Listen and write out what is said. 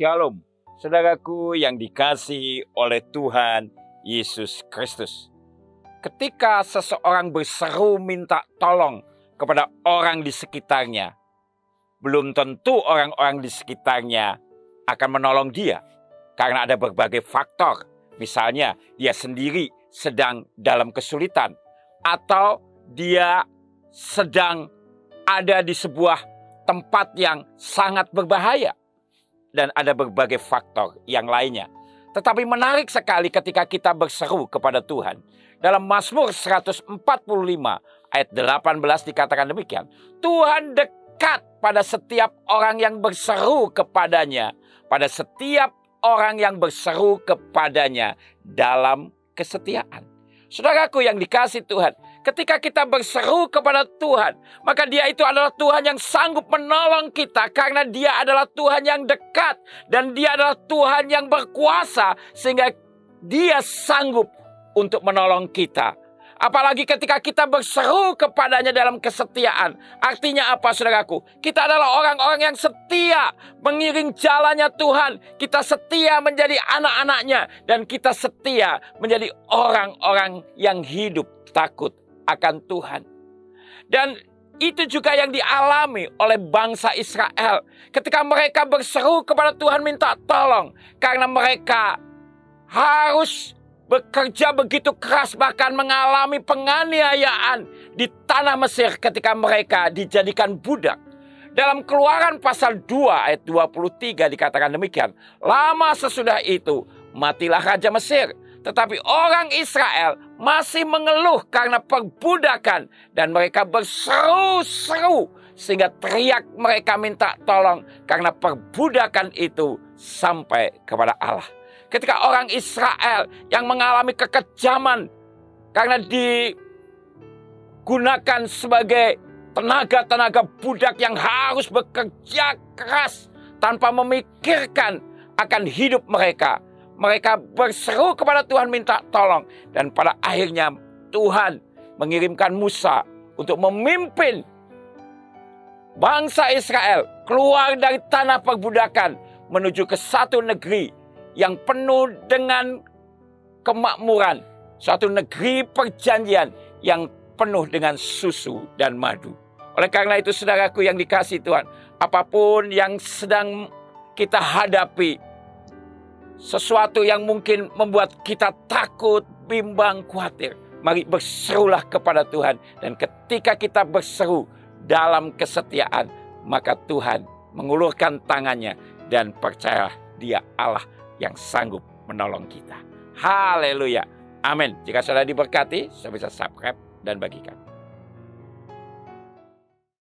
Shalom, saudaraku yang dikasihi oleh Tuhan Yesus Kristus. Ketika seseorang berseru minta tolong kepada orang di sekitarnya, belum tentu orang-orang di sekitarnya akan menolong dia. Karena ada berbagai faktor. Misalnya dia sendiri sedang dalam kesulitan. Atau dia sedang ada di sebuah tempat yang sangat berbahaya. Dan ada berbagai faktor yang lainnya. Tetapi menarik sekali ketika kita berseru kepada Tuhan. Dalam Mazmur 145 ayat 18 dikatakan demikian. Tuhan dekat pada setiap orang yang berseru kepadanya. Pada setiap orang yang berseru kepadanya dalam kesetiaan. Saudaraku yang dikasihi Tuhan, ketika kita berseru kepada Tuhan, maka Dia itu adalah Tuhan yang sanggup menolong kita karena Dia adalah Tuhan yang dekat dan Dia adalah Tuhan yang berkuasa sehingga Dia sanggup untuk menolong kita. Apalagi ketika kita berseru kepadanya dalam kesetiaan. Artinya apa, saudaraku? Kita adalah orang-orang yang setia mengiring jalannya Tuhan. Kita setia menjadi anak-anaknya. Dan kita setia menjadi orang-orang yang hidup takut akan Tuhan. Dan itu juga yang dialami oleh bangsa Israel. Ketika mereka berseru kepada Tuhan minta tolong. Karena mereka harus bekerja begitu keras, bahkan mengalami penganiayaan di tanah Mesir ketika mereka dijadikan budak. Dalam Keluaran pasal 2 ayat 23 dikatakan demikian. Lama sesudah itu matilah Raja Mesir. Tetapi orang Israel masih mengeluh karena perbudakan. Dan mereka berseru-seru sehingga teriak mereka minta tolong karena perbudakan itu sampai kepada Allah. Ketika orang Israel yang mengalami kekejaman karena digunakan sebagai tenaga-tenaga budak yang harus bekerja keras tanpa memikirkan akan hidup mereka. Mereka berseru kepada Tuhan minta tolong. Dan pada akhirnya Tuhan mengirimkan Musa untuk memimpin bangsa Israel keluar dari tanah perbudakan menuju ke satu negeri yang penuh dengan kemakmuran. Suatu negeri perjanjian yang penuh dengan susu dan madu. Oleh karena itu saudaraku yang dikasihi Tuhan, apapun yang sedang kita hadapi, sesuatu yang mungkin membuat kita takut, bimbang, khawatir, mari berserulah kepada Tuhan. Dan ketika kita berseru dalam kesetiaan, maka Tuhan mengulurkan tangannya dan percayalah Dia Allah yang sanggup menolong kita. Haleluya. Amin. Jika saudara diberkati, saudara bisa subscribe dan bagikan.